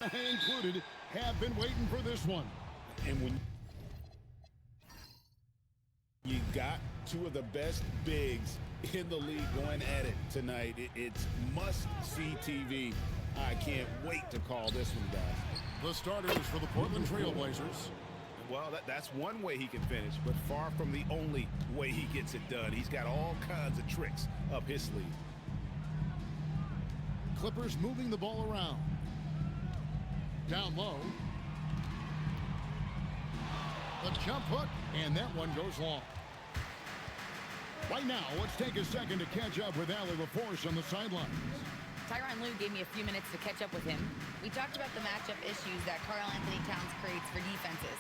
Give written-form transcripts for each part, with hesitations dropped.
included, have been waiting for this one. And when you got two of the best bigs in the league going at it tonight, it's must-see TV. I can't wait to call this one, guys. The starters for the Portland Trail Blazers. Well, that's one way he can finish, but far from the only way he gets it done. He's got all kinds of tricks up his sleeve. Clippers moving the ball around. Down low. The jump hook, and that one goes long. Right now, let's take a second to catch up with Allie LaForce on the sidelines. Tyronn Lue gave me a few minutes to catch up with him. We talked about the matchup issues that Karl-Anthony Towns creates for defenses.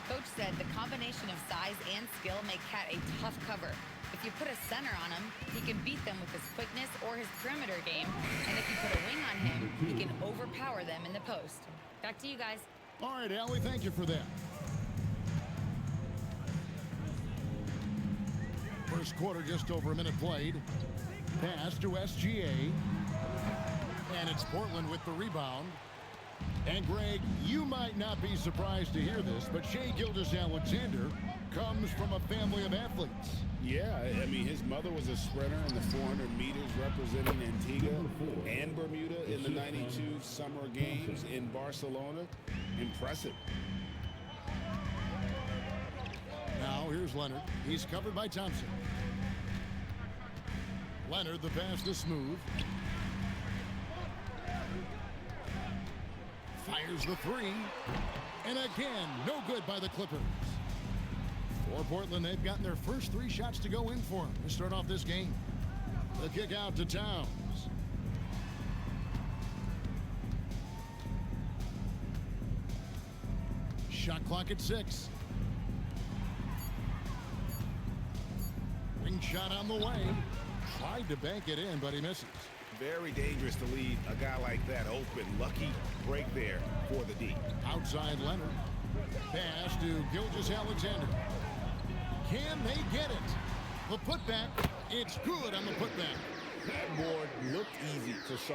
Coach said the combination of size and skill make Cat a tough cover. If you put a center on him, he can beat them with his quickness or his perimeter game. And if you put a wing on him, he can overpower them in the post. Back to you guys. All right, Allie, thank you for that. First quarter, just over a minute played. Pass to SGA. And it's Portland with the rebound. And, Greg, you might not be surprised to hear this, but Shai Gilgeous-Alexander comes from a family of athletes. Yeah, I mean, his mother was a sprinter in the 400 meters representing Antigua and Bermuda in the 92 Summer Games in Barcelona. Impressive. Now, here's Leonard. He's covered by Thompson. Leonard, the pass to Smooth. Fires the three. And again, no good by the Clippers. For Portland, they've gotten their first three shots to go in for them to start off this game. The kick out to Towns. Shot clock at 6. Wing shot on the way. Tried to bank it in, but he misses. Very dangerous to leave a guy like that open. Lucky break there for the D. Outside Leonard. Pass to Gilgeous-Alexander. Can they get it? The putback. It's good on the putback. That board looked easy to Shaw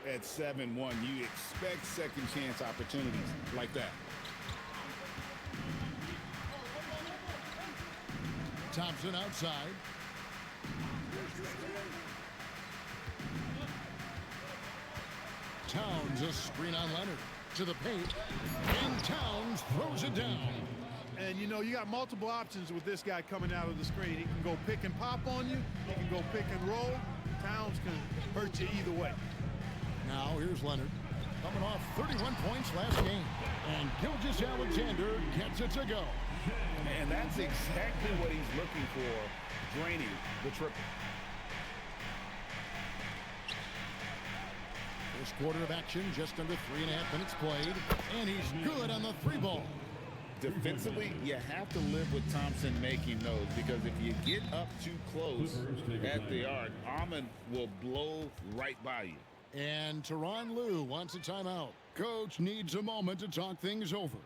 at 7-1. You expect second chance opportunities like that. Thompson outside. Towns, a screen on Leonard. To the paint. And Towns throws it down. And, you know, you got multiple options with this guy coming out of the screen. He can go pick and pop on you. He can go pick and roll. Towns can hurt you either way. Now, here's Leonard. Coming off 31 points last game. And Gilgeous-Alexander gets it to go. And that's exactly what he's looking for, draining the triple. First quarter of action, just under 3.5 minutes played. And he's good on the three ball. Defensively, you have to live with Thompson making those, because if you get up too close at the arc, Ahmed will blow right by you. And Tyronn Lue wants a timeout. Coach needs a moment to talk things over.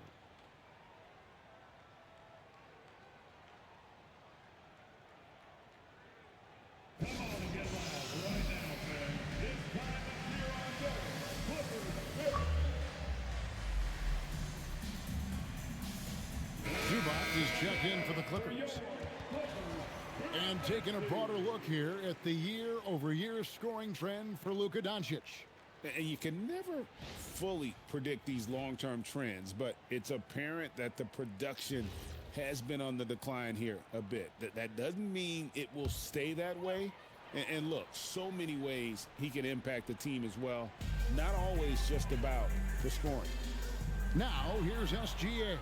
Zubac is checked in for the Clippers. And taking a broader look here at the year-over-year scoring trend for Luka Doncic. And you can never fully predict these long-term trends, but it's apparent that the production has been on the decline here a bit. That doesn't mean it will stay that way. And look, so many ways he can impact the team as well. Not always just about the scoring. Now, here's SGA.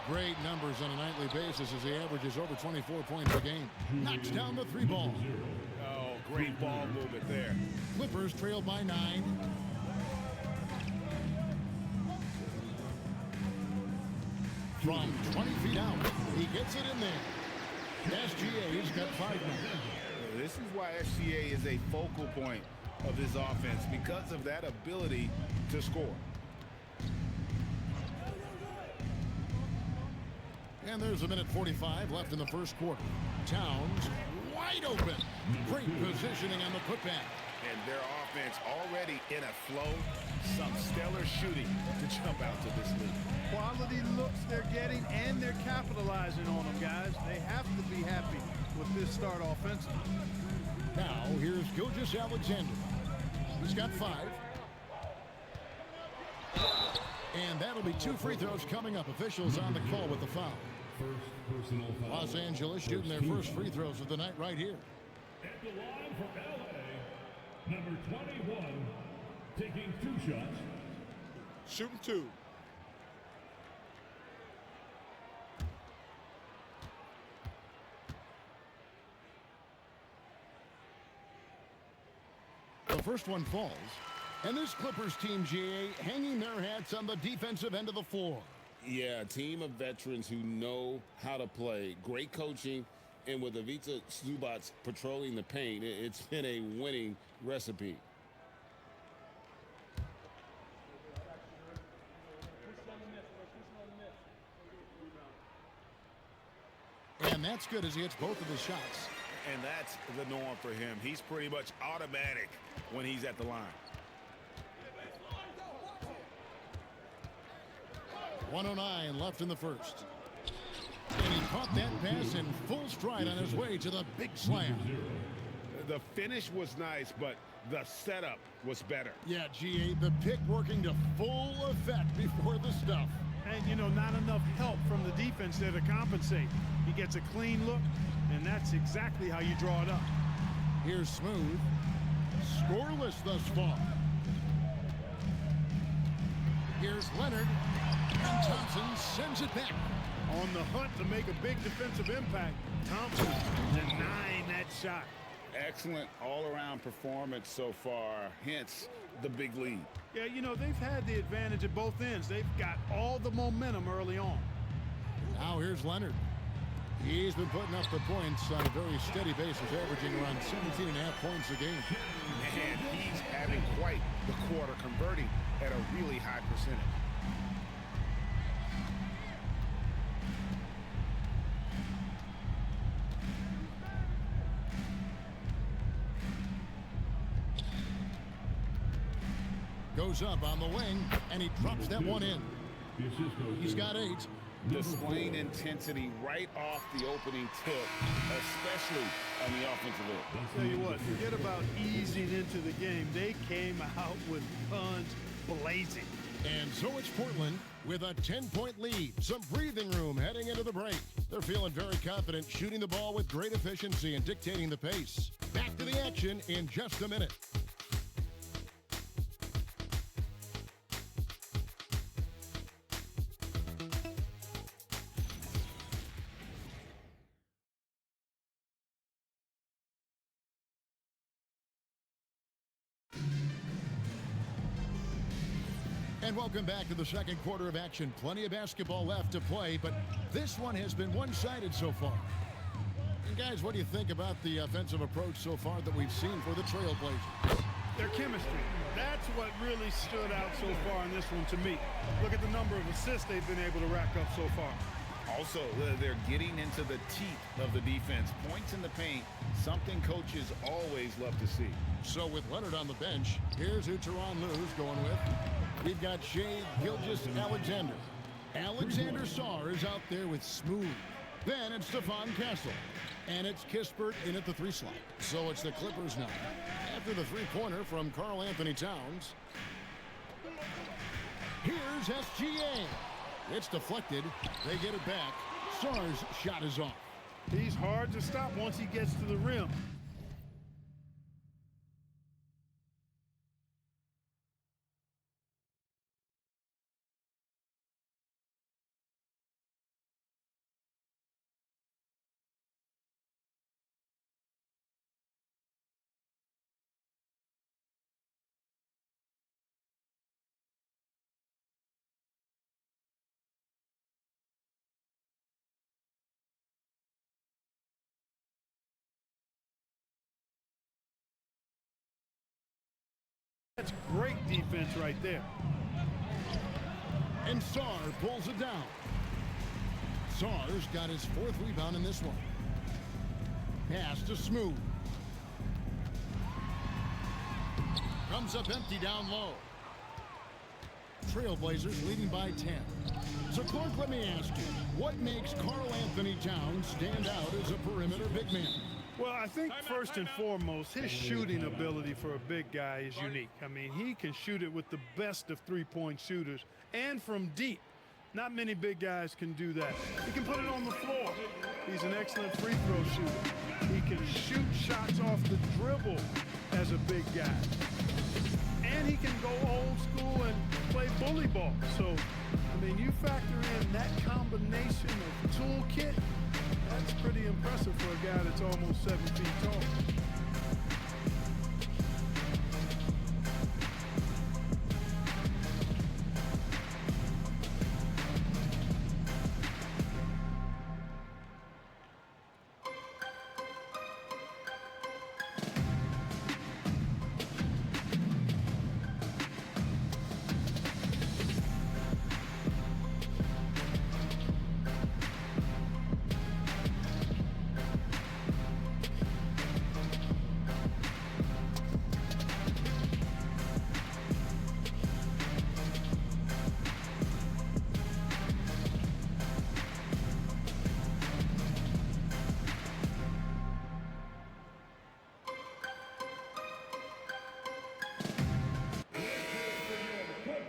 Great numbers on a nightly basis as he averages over 24 points a game. Knocks down the three ball. Oh, great ball movement there. Clippers trail by 9. From 20 feet out, he gets it in there. SGA's got 5 now. This is why SGA is a focal point of this offense, because of that ability to score. And there's a minute 45 left in the first quarter. Towns wide open. Great positioning on the putback. And their offense already in a flow. Some stellar shooting to jump out to this lead. Quality looks they're getting, and they're capitalizing on them, guys. They have to be happy with this start offensively. Now, here's Gilgeous-Alexander. He's got 5. And that'll be 2 free throws coming up. Officials on the call with the foul. Los Angeles shooting their first free throws of the night right here. At the line for LA, number 21, taking 2 shots. Shooting 2. The first one falls. And this Clippers team, GA, hanging their hats on the defensive end of the floor. Yeah, a team of veterans who know how to play. Great coaching. And with Ivica Zubac patrolling the paint, it's been a winning recipe. And that's good as he hits both of his shots. And that's the norm for him. He's pretty much automatic when he's at the line. 1:09 left in the first. And he caught that pass in full stride on his way to the big slam. The finish was nice, but the setup was better. Yeah, GA, the pick working to full effect before the stuff. And, you know, not enough help from the defense there to compensate. He gets a clean look, and that's exactly how you draw it up. Here's Smooth. Scoreless thus far. Here's Leonard. And Thompson sends it back. On the hunt to make a big defensive impact, Thompson denying that shot. Excellent all-around performance so far, hence the big lead. Yeah, you know, they've had the advantage at both ends. They've got all the momentum early on. Now here's Leonard. He's been putting up the points on a very steady basis, averaging around 17.5 points a game. And he's having quite the quarter, converting at a really high percentage. Goes up on the wing, and he drops that one in. He's got 8. Displaying intensity right off the opening tip, especially on the offensive end. I'll tell you what, forget about easing into the game. They came out with guns blazing. And so it's Portland with a 10-point lead. Some breathing room heading into the break. They're feeling very confident, shooting the ball with great efficiency and dictating the pace. Back to the action in just a minute. And welcome back to the second quarter of action. Plenty of basketball left to play, but this one has been one-sided so far. And guys, what do you think about the offensive approach so far that we've seen for the Trailblazers? Their chemistry. That's what really stood out so far in this one to me. Look at the number of assists they've been able to rack up so far. Also, they're getting into the teeth of the defense. Points in the paint, something coaches always love to see. So with Leonard on the bench, here's who Tyronn Lue's going with. We've got Shai Gilgeous-Alexander. Alexander Sarr is out there with Smooth. Then it's Stephon Castle. And it's Kispert in at the 3 slot. So it's the Clippers now. After the 3-pointer from Karl-Anthony Towns. Here's SGA. It's deflected. They get it back. Sarr's shot is off. He's hard to stop once he gets to the rim. That's great defense right there. And Sarr pulls it down. Sarr's got his 4th rebound in this one. Pass to Smooth. Comes up empty down low. Trailblazers leading by 10. So, Clark, let me ask you, what makes Karl Anthony Towns stand out as a perimeter big man? Well, I think first and foremost, his shooting ability for a big guy is unique. I mean, he can shoot it with the best of three-point shooters and from deep. Not many big guys can do that. He can put it on the floor. He's an excellent free throw shooter. He can shoot shots off the dribble as a big guy. And he can go old school and play bully ball. So, I mean, you factor in that combination of toolkit, that's pretty impressive for a guy that's almost 7 feet tall.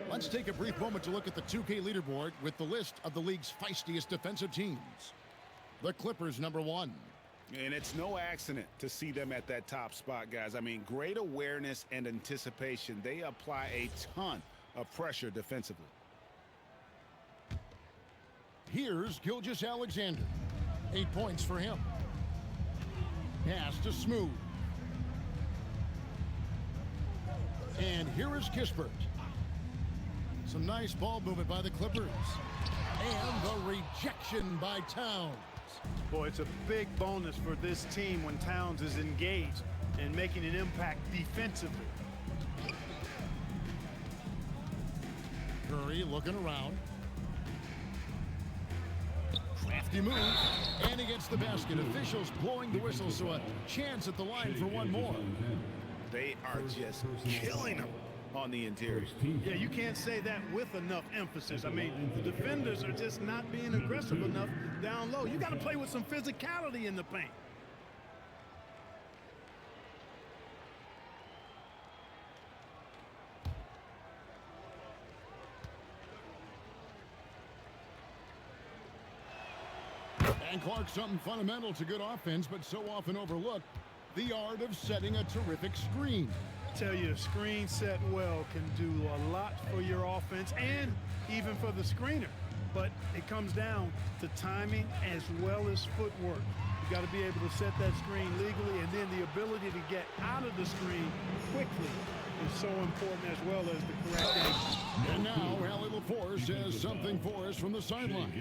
Let's take a brief moment to look at the 2K leaderboard with the list of the league's feistiest defensive teams. The Clippers, number 1. And it's no accident to see them at that top spot, guys. I mean, great awareness and anticipation. They apply a ton of pressure defensively. Here's Gilgeous-Alexander. 8 points for him. Pass to Smooth. And here is Kispert. Some nice ball movement by the Clippers. And the rejection by Towns. Boy, it's a big bonus for this team when Towns is engaged and making an impact defensively. Curry looking around. Crafty move. And he gets the basket. Officials blowing the whistle, so a chance at the line for one more. They are just killing them on the interior. Yeah, you can't say that with enough emphasis. I mean, the defenders are just not being aggressive enough down low. You got to play with some physicality in the paint. And Clark, something fundamental to good offense, but so often overlooked, the art of setting a terrific screen. Tell you, a screen set well can do a lot for your offense and even for the screener. But it comes down to timing as well as footwork. You got to be able to set that screen legally, and then the ability to get out of the screen quickly is so important, as well as the correct angle. And now, Allie LaForce has something for us from the sideline.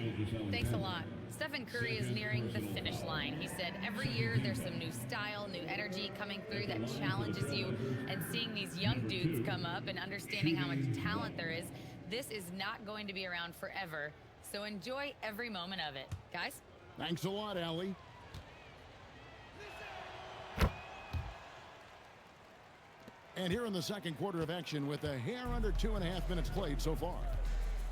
Thanks a lot. Stephen Curry is nearing the finish line. He said every year there's some new style, new energy coming through that challenges you. And seeing these young dudes come up and understanding how much talent there is, this is not going to be around forever. So enjoy every moment of it. Guys? Thanks a lot, Allie. And here in the second quarter of action with a hair under 2.5 minutes played so far.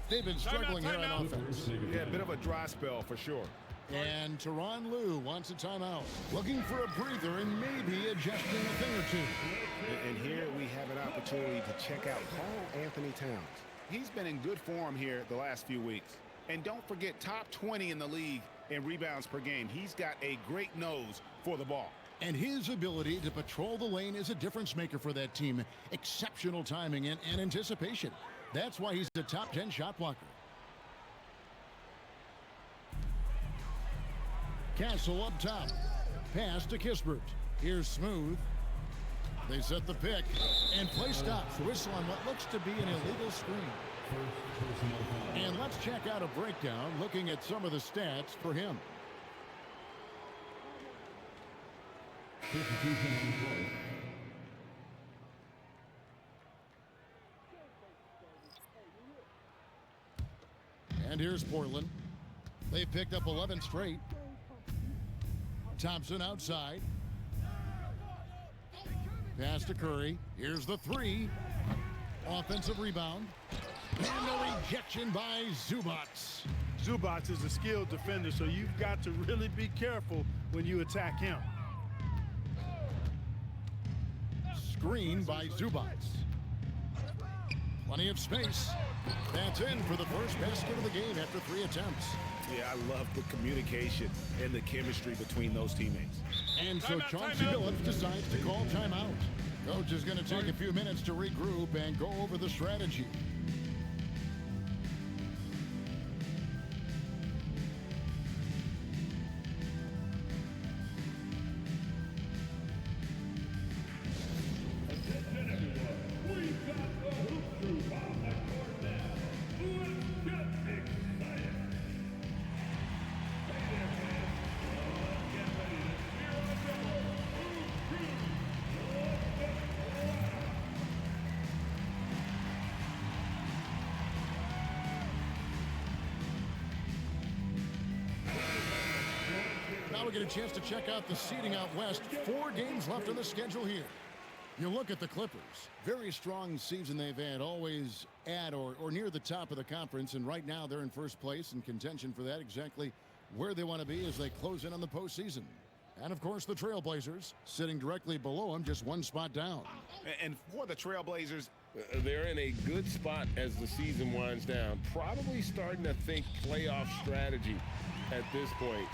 They've been struggling here on offense. Yeah, a bit of a dry spell for sure. And Tyronn Lue wants a timeout. Looking for a breather and maybe adjusting a thing or two. And here we have an opportunity to check out Karl Anthony Towns. He's been in good form here the last few weeks. And don't forget, top 20 in the league in rebounds per game. He's got a great nose for the ball. And his ability to patrol the lane is a difference maker for that team. Exceptional timing and anticipation. That's why he's a top 10 shot blocker. Castle up top. Pass to Kispert. Here's Smooth. They set the pick. And play stops. Whistle on what looks to be an illegal screen. And let's check out a breakdown looking at some of the stats for him. And here's Portland. They picked up 11 straight. Thompson outside. Pass to Curry. Here's the three. Offensive rebound. And a rejection by Zubats. Zubats is a skilled defender, so you've got to really be careful when you attack him. Screen by Zubats. Plenty of space. That's in for the first basket of the game after 3 attempts. Yeah, I love the communication and the chemistry between those teammates. And so Chauncey Billups decides to call timeout. Coach is going to take a few minutes to regroup and go over the strategy. Now we get a chance to check out the seeding out west. 4 games left on the schedule here. You look at the Clippers. Very strong season they've had, always at or near the top of the conference. And right now they're in first place in contention for that, exactly where they want to be as they close in on the postseason. And, of course, the Trailblazers sitting directly below them, just 1 spot down. And for the Trailblazers, they're in a good spot as the season winds down. Probably starting to think playoff strategy at this point.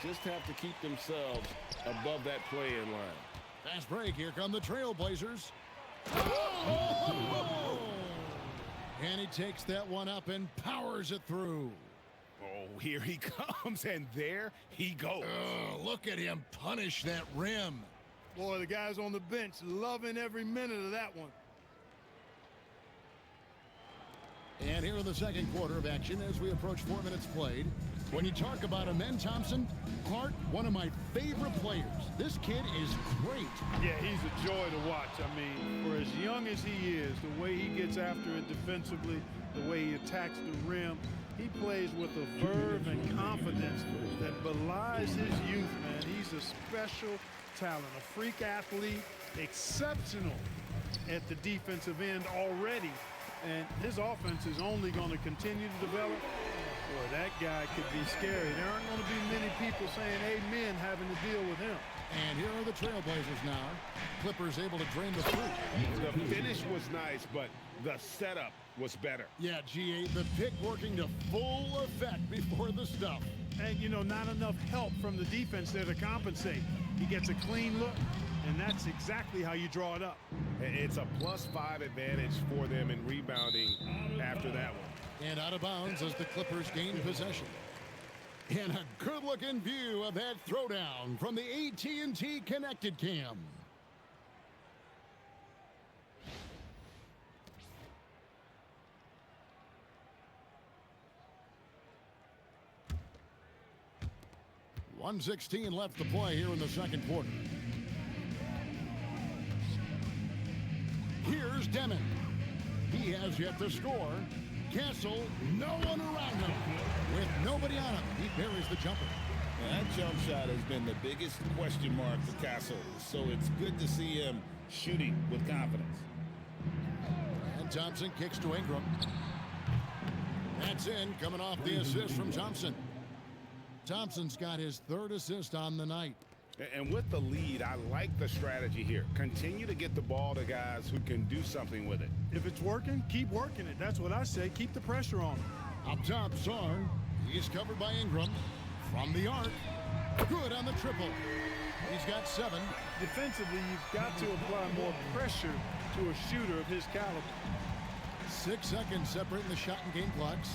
Just have to keep themselves above that play-in line. Fast break. Here come the Trailblazers. Oh! And he takes that one up and powers it through. oh, here he comes, and there he goes. Oh, look at him punish that rim. Boy, the guys on the bench loving every minute of that one. And here in the second quarter of action as we approach 4 minutes played. When you talk about Amen Thompson, Clark, one of my favorite players. This kid is great. Yeah, he's a joy to watch. I mean, for as young as he is, the way he gets after it defensively, the way he attacks the rim, he plays with a verve and confidence that belies his youth, man. He's a special talent, a freak athlete, exceptional at the defensive end already. And his offense is only going to continue to develop. Boy, that guy could be scary. There aren't going to be many people saying amen having to deal with him. And here are the Trailblazers now. Clippers able to drain the three. The finish was nice, but the setup was better. Yeah, GA, the pick working to full effect before the stuff. And, you know, not enough help from the defense there to compensate. He gets a clean look, and that's exactly how you draw it up. It's a +5 advantage for them in rebounding after that one. And out of bounds as the Clippers gain possession. And a good-looking view of that throwdown from the AT&T Connected Cam. .116 left to play here in the second quarter. Here's Demon. He has yet to score. Castle, no one around him. With nobody on him, he buries the jumper. Now, that jump shot has been the biggest question mark for Castle, so it's good to see him shooting with confidence. And Thompson kicks to Ingram. That's in, coming off the assist from Thompson. Thompson's got his third assist on the night. And with the lead, I like the strategy here. Continue to get the ball to guys who can do something with it. If it's working, keep working it. That's what I say. Keep the pressure on him. Up top, Sarn. He's covered by Ingram. From the arc. Good on the triple. He's got 7. Defensively, you've got to apply more pressure to a shooter of his caliber. 6 seconds separating the shot and game clocks.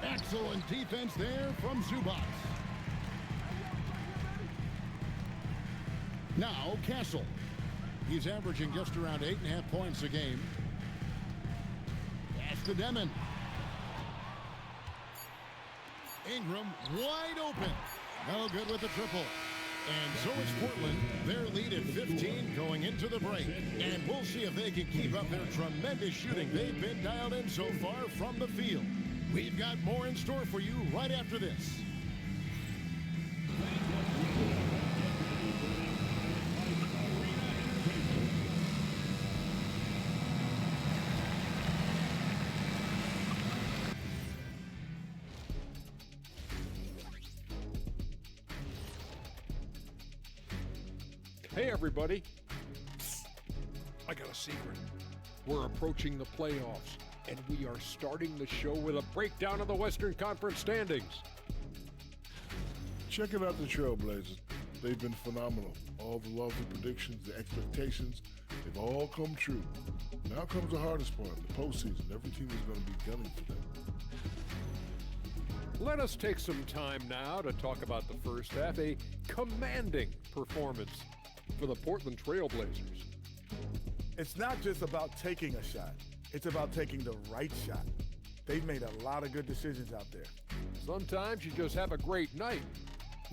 Excellent defense there from Zubats. Now Castle. He's averaging just around 8.5 points a game. Pass to Demon. Ingram wide open. No good with the triple. And so it's Portland. Their lead at 15 going into the break. And we'll see if they can keep up their tremendous shooting they've been dialed in so far from the field. We've got more in store for you right after this. Hey, everybody. I got a secret. We're approaching the playoffs, and we are starting the show with a breakdown of the Western Conference standings. Checking out the Trailblazers. They've been phenomenal. All the lofty predictions, the expectations, they've all come true. Now comes the hardest part, the postseason. Every team is going to be gunning for them. Let us take some time now to talk about the first half, a commanding performance for the Portland Trailblazers. It's not just about taking a shot. It's about taking the right shot. They've made a lot of good decisions out there. Sometimes you just have a great night.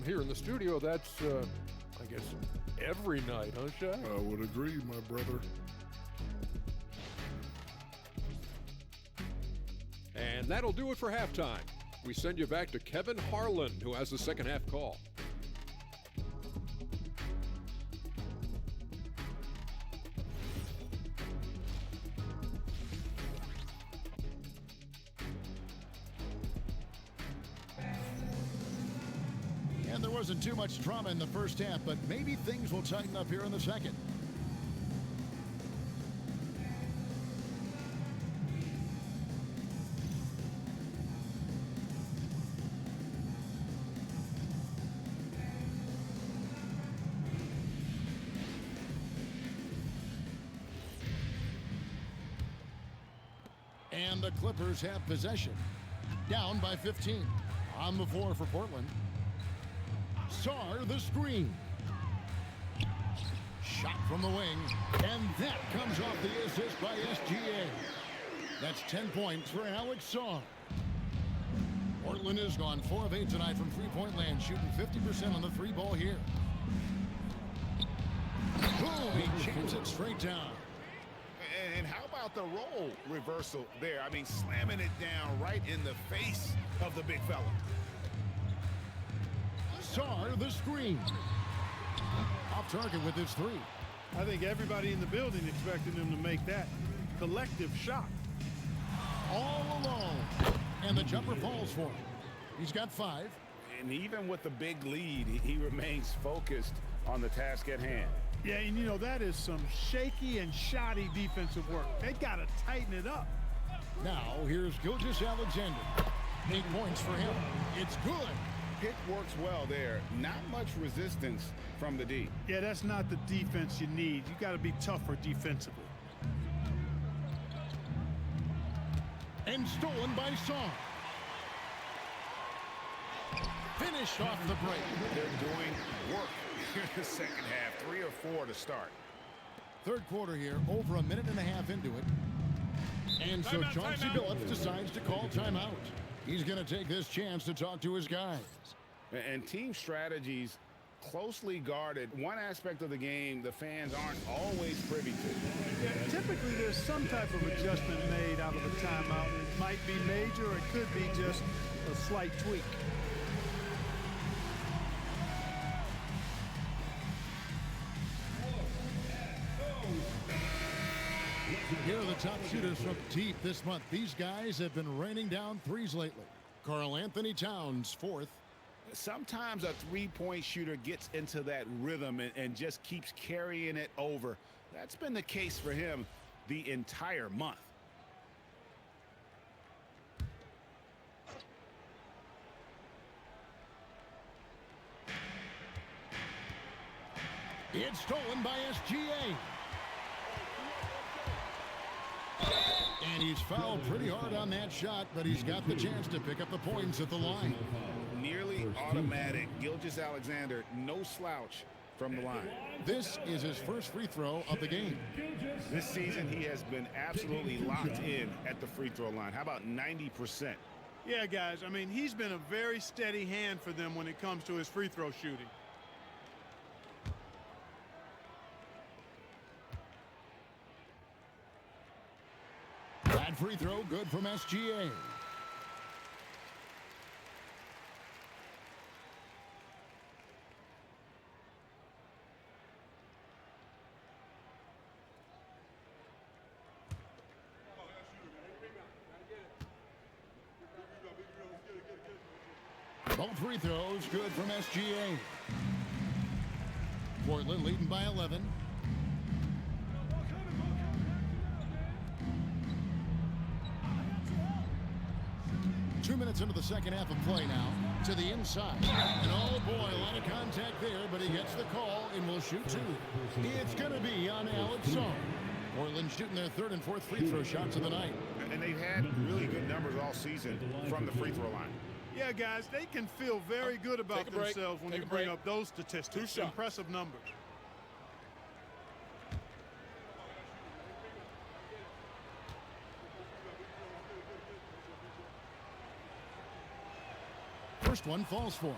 Here in the studio, that's, I guess, every night, huh, Shaq? I would agree, my brother. And that'll do it for halftime. We send you back to Kevin Harlan, who has the second half call. And there wasn't too much drama in the first half, but maybe things will tighten up here in the second. And the Clippers have possession. Down by 15. On the floor for Portland. Sarr the screen. Shot from the wing. And that comes off the assist by SGA. That's 10 points for Alex Sarr. Portland has gone 4 of 8 tonight from three-point land, shooting 50% on the three ball here. Boom! He jams it straight down. And how about the role reversal there? I mean, slamming it down right in the face of the big fella. Sarr the screen. Off target with his three. I think everybody in the building expected him to make that collective shot. All alone. And the jumper falls for him. He's got 5. And even with the big lead, he remains focused on the task at hand. Yeah, and you know, that is some shaky and shoddy defensive work. They got to tighten it up. Now, here's Gilgeous-Alexander. 8 points for him. It's good. Pick works well there. Not much resistance from the D. Yeah, that's not the defense you need. You got to be tougher defensively. And stolen by Sarr. Finished off the break. They're doing work here in the second half. 3 or 4 to start. Third quarter here, over a minute and a half into it. And so Chauncey Billups decides to call timeout. He's going to take this chance to talk to his guys. And team strategies closely guarded. One aspect of the game the fans aren't always privy to. Yeah, typically there's some type of adjustment made out of a timeout. It might be major or it could be just a slight tweak. Here are the top shooters from deep this month. These guys have been raining down threes lately. Karl-Anthony Towns, 4th. Sometimes a three-point shooter gets into that rhythm and just keeps carrying it over. That's been the case for him the entire month. It's stolen by SGA. And he's fouled pretty hard on that shot, but he's got the chance to pick up the points at the line. Nearly automatic. Gilgeous-Alexander, no slouch from the line. This is his first free throw of the game. This season, he has been absolutely locked in at the free throw line. How about 90%? Yeah, guys, I mean, he's been a very steady hand for them when it comes to his free throw shooting. That free throw good from SGA. Both free throws good from SGA. Portland leading by 11. Two minutes into the second half of play now. To the inside. And oh boy, a lot of contact there, but he gets the call and will shoot two. It's going to be on Alex Song. Portland shooting their third and fourth free throw shots of the night. And they've had really good numbers all season from the free throw line. Yeah, guys, they can feel very good about themselves when you bring up those statistics. Impressive numbers. First one falls for him.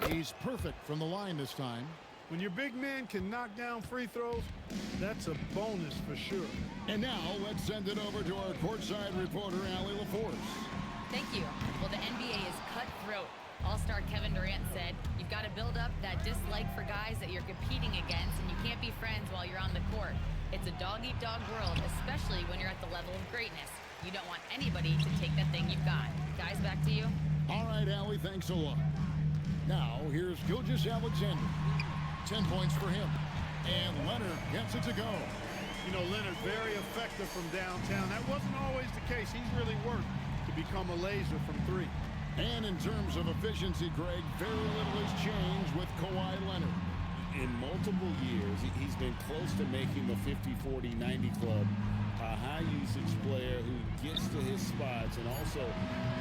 He's perfect from the line this time. When your big man can knock down free throws, that's a bonus for sure. And now let's send it over to our courtside reporter, Allie LaForce. Thank you. Well, the NBA is cutthroat. All-star Kevin Durant said, you've got to build up that dislike for guys that you're competing against, and you can't be friends while you're on the court. It's a dog-eat-dog world, especially when you're at the level of greatness. You don't want anybody to take the thing you've got. Guys, back to you. All right, Allie, thanks a lot. Now, here's Gilgeous-Alexander. 10 points for him. And Leonard gets it to go. You know, Leonard, very effective from downtown. That wasn't always the case. He's really worked to become a laser from three. And in terms of efficiency, Greg, very little has changed with Kawhi Leonard. In multiple years, he's been close to making the 50-40-90 club. A high-usage player who gets to his spots and also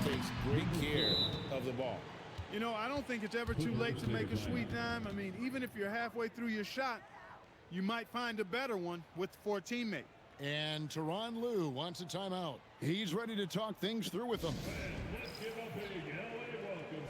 takes great care of the ball. You know, I don't think it's ever too late to make a sweet dime. I mean, even if you're halfway through your shot, you might find a better one for a teammate. And Tyronn Lue wants a timeout. He's ready to talk things through with them. Let's give a big LA welcome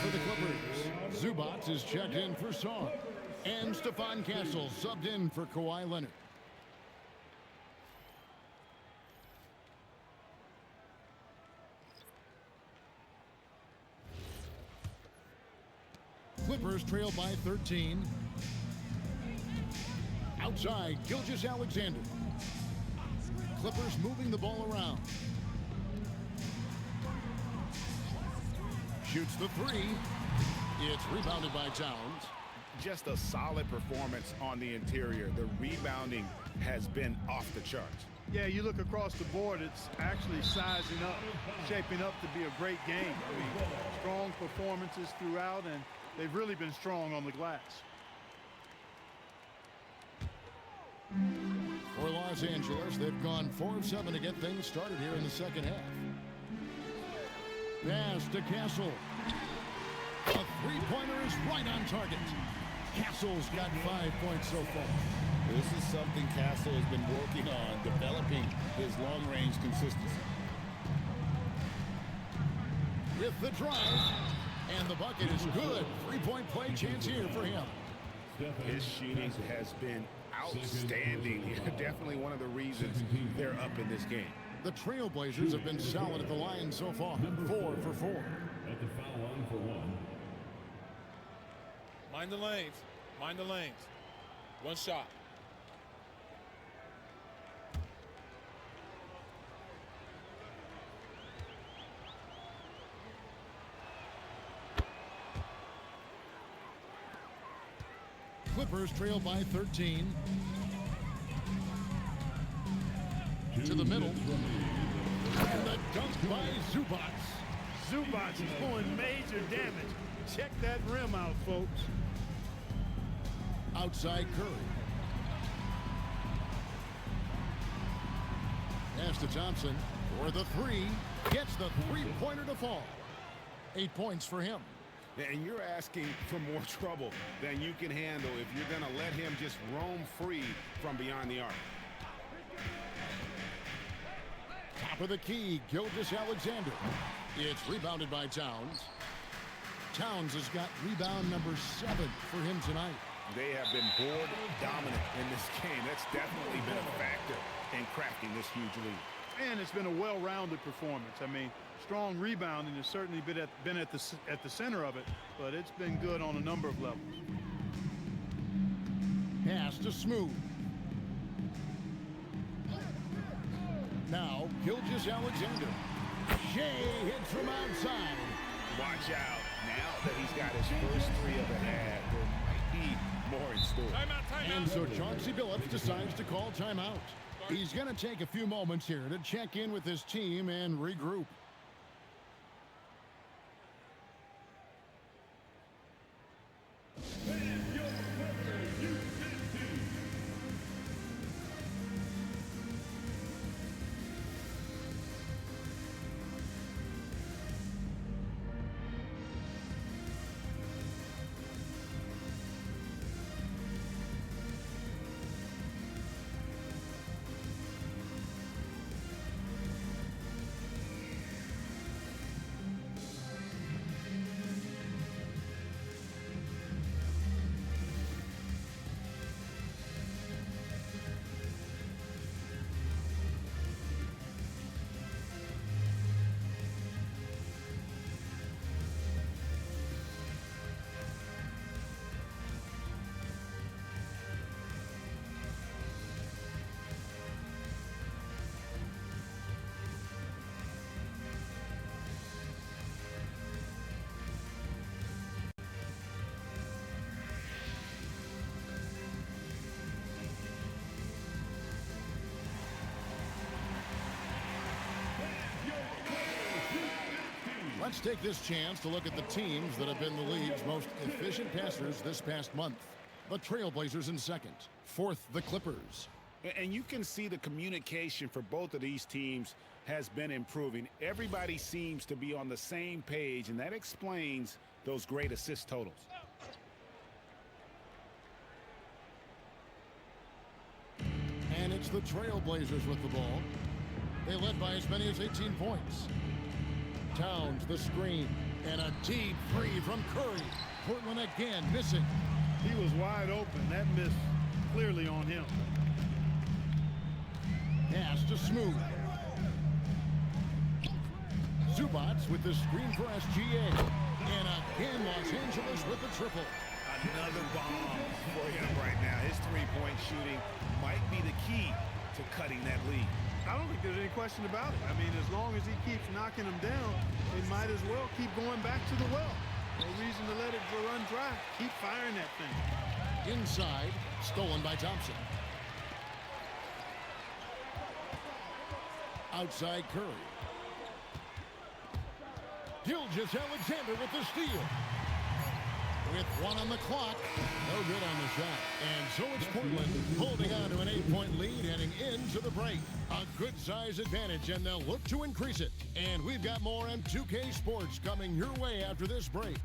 to the Clippers. Zubac is checked in for Song. And Stephon Castle subbed in for Kawhi Leonard. Clippers trail by 13. Outside, Gilgeous-Alexander. Clippers moving the ball around. Shoots the three. It's rebounded by Towns. Just a solid performance on the interior. The rebounding has been off the charts. Yeah, you look across the board, it's actually sizing up, shaping up to be a great game. I mean, strong performances throughout, and they've really been strong on the glass. For Los Angeles, they've gone 4 of 7 to get things started here in the second half. Pass to Castle. A three-pointer is right on target. Castle's got 5 points so far. This is something Castle has been working on, developing his long-range consistency. With the drive, and the bucket is good. Three-point play chance here for him. His shooting has been outstanding. Definitely one of the reasons they're up in this game. The Trailblazers have been solid at the line so far. 4 for 4. At the foul line for one. Mind the lanes. Mind the lanes. One shot. Clippers trail by 13. To the middle. And the dunk by Zubac. Zubac is doing major damage. Check that rim out, folks. Outside Curry. Pass to Thompson for the three. Gets the three-pointer to fall. 8 points for him. And you're asking for more trouble than you can handle if you're going to let him just roam free from beyond the arc. Top of the key, Gilgeous-Alexander. It's rebounded by Towns. Towns has got rebound number 7 for him tonight. They have been board dominant in this game. That's definitely been a factor in crafting this huge lead. And it's been a well-rounded performance. I mean, strong rebounding has certainly been at the center of it, but it's been good on a number of levels. Pass to Smooth. Now, Gilgeous-Alexander. Shea hits from outside. Watch out. Now that he's got his first 3 of the half, there might be more in store. Timeout. And so Chauncey Billups decides to call timeout. He's going to take a few moments here to check in with his team and regroup. Let's take this chance to look at the teams that have been the league's most efficient passers this past month. The Trailblazers in second. 4th, the Clippers. And you can see the communication for both of these teams has been improving. Everybody seems to be on the same page, and that explains those great assist totals. And it's the Trailblazers with the ball. They led by as many as 18 points. Towns, the screen, and a deep three from Curry. Portland again missing. He was wide open. That miss clearly on him. Pass to Smooth. Zubats with the screen for SGA. And again, Los Angeles with the triple. Another bomb for him right now. His three-point shooting might be the key to cutting that lead. I don't think there's any question about it. I mean, as long as he keeps knocking them down, they might as well keep going back to the well. No reason to let it run dry. Keep firing that thing. Inside, stolen by Thompson. Outside Curry. Gilgeous-Alexander with the steal. With 1 on the clock, no good on the shot. And so it's Portland holding on to an 8-point lead heading into the break. A good size advantage, and they'll look to increase it. And we've got more M2K Sports coming your way after this break.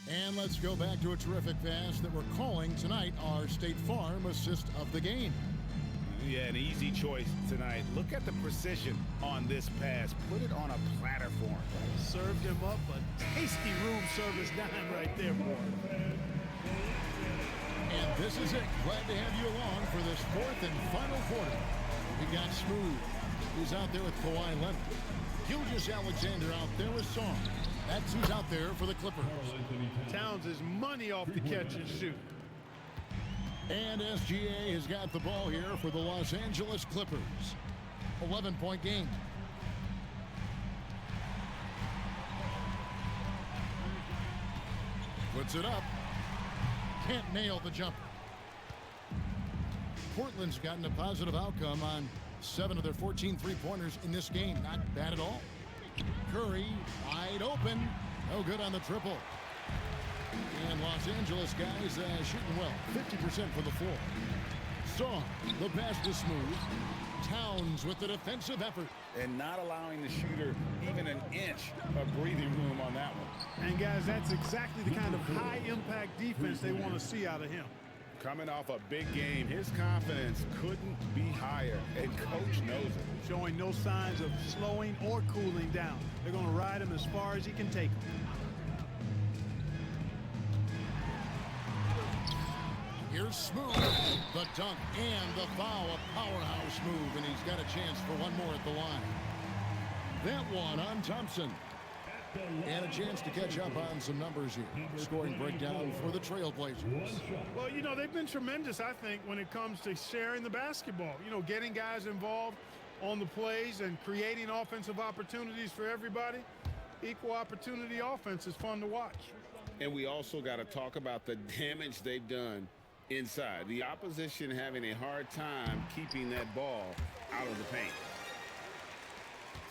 And let's go back to a terrific pass that we're calling tonight our State Farm assist of the game. Yeah, an easy choice tonight. Look at the precision on this pass. Put it on a platter for him. Served him up a tasty room service dime right there, boy. And this is it. Glad to have you along for this 4th and final quarter. We got Smooth, who's out there with Kawhi Leonard. Gilgeous-Alexander out there with Song. That's who's out there for the Clippers. Towns is money off the catch and shoot. And SGA has got the ball here for the Los Angeles Clippers. 11-point game. Puts it up. Can't nail the jumper. Portland's gotten a positive outcome on 7 of their 14 three-pointers in this game. Not bad at all. Curry wide open. No good on the triple. And Los Angeles guys shooting well. 50% from the floor. Saw the pass was smooth. Towns with the defensive effort. And not allowing the shooter even an inch of breathing room on that one. And guys, that's exactly the kind of high-impact defense they want to see out of him. Coming off a big game, his confidence couldn't be higher, and coach knows it. Showing no signs of slowing or cooling down. They're going to ride him as far as he can take him. Here's Smooth, the dunk and the foul, a powerhouse move, and he's got a chance for one more at the line. That one on Thompson. And a chance to catch up on some numbers here. Scoring breakdown for the Trailblazers. Well, you know, they've been tremendous, I think, when it comes to sharing the basketball. You know, getting guys involved on the plays and creating offensive opportunities for everybody. Equal opportunity offense is fun to watch. And we also got to talk about the damage they've done inside. The opposition having a hard time keeping that ball out of the paint.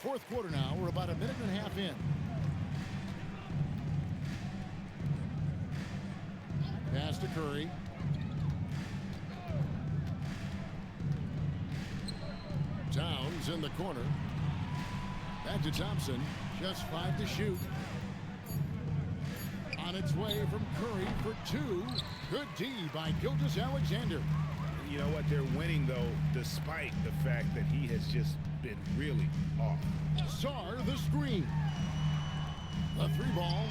Fourth quarter now. We're about a minute and a half in. Pass to Curry. Towns in the corner. Back to Thompson. Just 5 to shoot. On its way from Curry for 2. Good D by Gilgeous-Alexander. You know what? They're winning, though, despite the fact that he has just been really off. Sarr the screen. The 3-ball.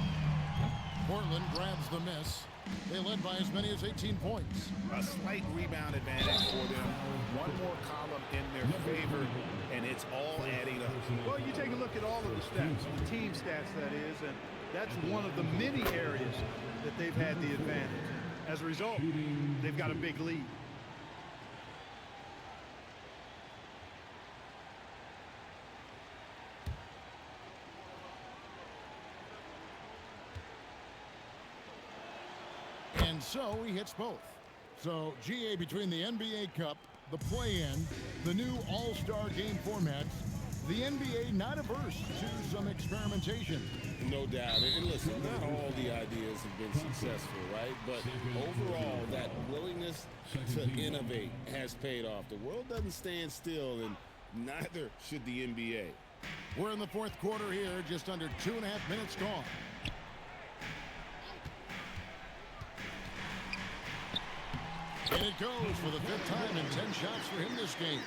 Portland grabs the miss. They led by as many as 18 points. A slight rebound advantage for them. One more column in their favor, and it's all adding up. Well, you take a look at all of the stats, the team stats, that is, and that's one of the many areas that they've had the advantage. As a result, they've got a big lead. And so he hits both. So GA, between the NBA Cup, the play-in, the new All-Star game formats, the NBA not averse to some experimentation. No doubt. And listen, not all the ideas have been successful, right? But overall, that willingness to innovate has paid off. The world doesn't stand still, and neither should the NBA. We're in the fourth quarter here, just under 2.5 minutes gone. And it goes for the 5th time and 10 shots for him this game.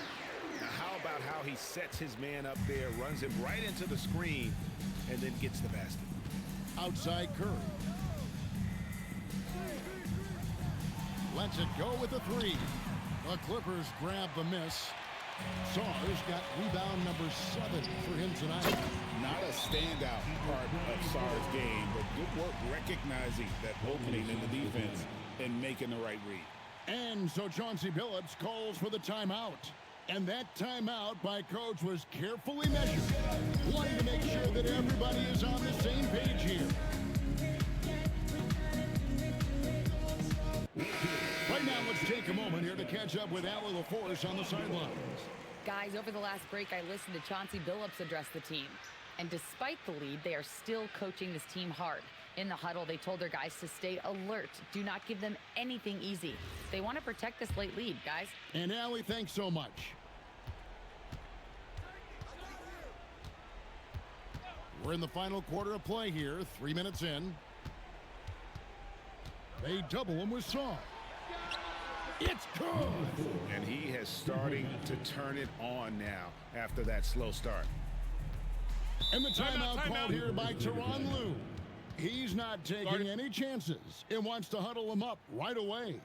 Now, how about how he sets his man up there, runs him right into the screen, and then gets the basket. Outside Curry. Lets it go with the 3. The Clippers grab the miss. Sarr's got rebound number 7 for him tonight. Not a standout part of Sarr's game, but good work recognizing that opening in the defense and making the right read. And so Chauncey Billups calls for the timeout. And that timeout by coach was carefully measured, wanting to make sure that everybody is on the same page here. Right now, let's take a moment here to catch up with Allie LaForce on the sidelines. Guys, over the last break, I listened to Chauncey Billups address the team. And despite the lead, they are still coaching this team hard. In the huddle, they told their guys to stay alert. Do not give them anything easy. They want to protect this late lead, guys. And Allie, thanks so much. We're in the final quarter of play here, 3 minutes in. They double him with Saw. It's good! And he has starting to turn it on now after that slow start. And the timeout called here by Tyronn Lue. He's not taking any chances and wants to huddle him up right away.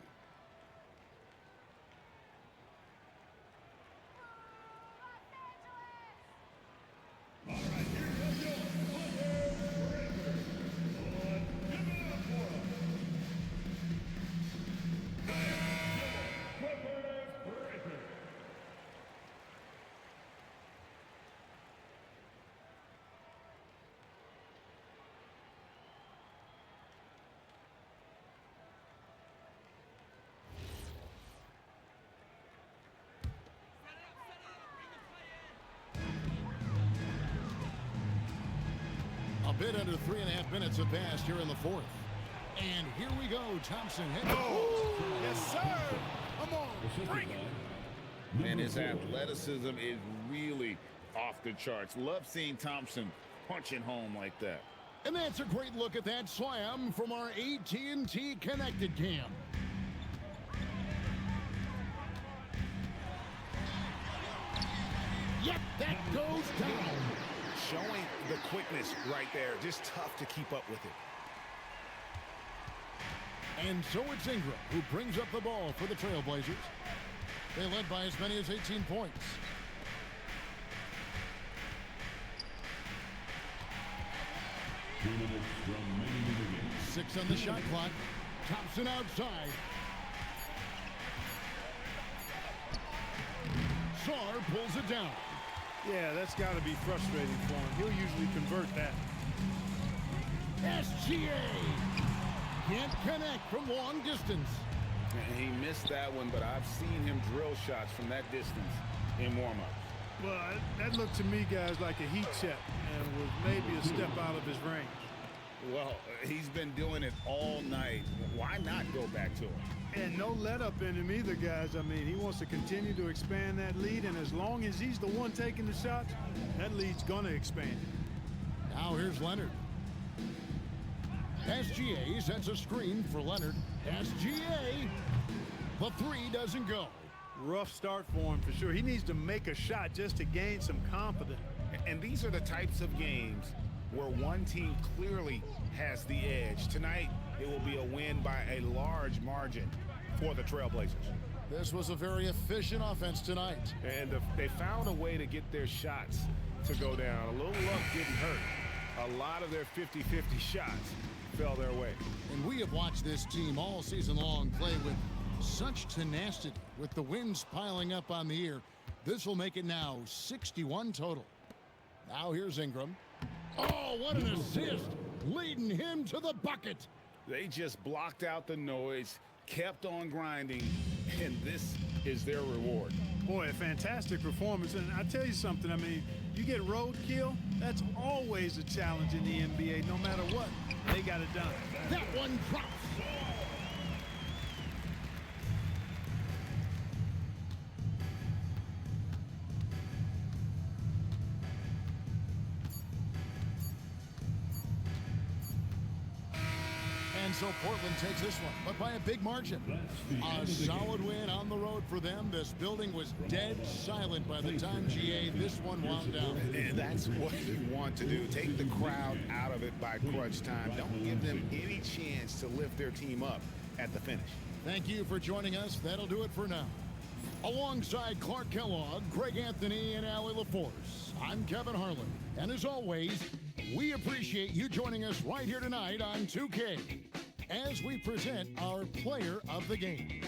bit under 3.5 minutes have passed here in the fourth. And here we go. Thompson hit. Oh, yes, sir. Come on, bring it. And his athleticism is really off the charts. Love seeing Thompson punching home like that. And that's a great look at that slam from our AT&T Connected Cam. Yep, that goes down. Showing the quickness right there. Just tough to keep up with it. And so it's Ingram who brings up the ball for the Trailblazers. They led by as many as 18 points. Remaining in the game. 6 on the shot clock. Thompson outside. Sarr pulls it down. Yeah, that's got to be frustrating for him. He'll usually convert that. SGA can't connect from long distance. And he missed that one, but I've seen him drill shots from that distance in warm-ups. Well, that looked to me, guys, like a heat check and was maybe a step out of his range. Well, he's been doing it all night. Why not go back to him? And no let-up in him either, guys. I mean, he wants to continue to expand that lead, and as long as he's the one taking the shots, that lead's going to expand. Now here's Leonard. SGA sets a screen for Leonard. SGA. The three doesn't go. Rough start for him, for sure. He needs to make a shot just to gain some confidence. And these are the types of games where one team clearly has the edge. Tonight, it will be a win by a large margin for the Trailblazers. This was a very efficient offense tonight. And they found a way to get their shots to go down. A little luck didn't hurt. A lot of their 50-50 shots fell their way. And we have watched this team all season long play with such tenacity. With the wins piling up on the year, this will make it now 61 total. Now here's Ingram. Oh, what an assist, leading him to the bucket. They just blocked out the noise, kept on grinding, and this is their reward. Boy, a fantastic performance. And I tell you something, I mean, you get roadkill, that's always a challenge in the NBA. No matter what, they got it done. That one drops. And so Portland takes this one, but by a big margin. A solid win on the road for them. This building was dead silent by the time GA this one wound down. And that's what you want to do. Take the crowd out of it by crunch time. Don't give them any chance to lift their team up at the finish. Thank you for joining us. That'll do it for now. Alongside Clark Kellogg, Greg Anthony, and Allie LaForce, I'm Kevin Harlan. And as always, we appreciate you joining us right here tonight on 2K as we present our player of the game.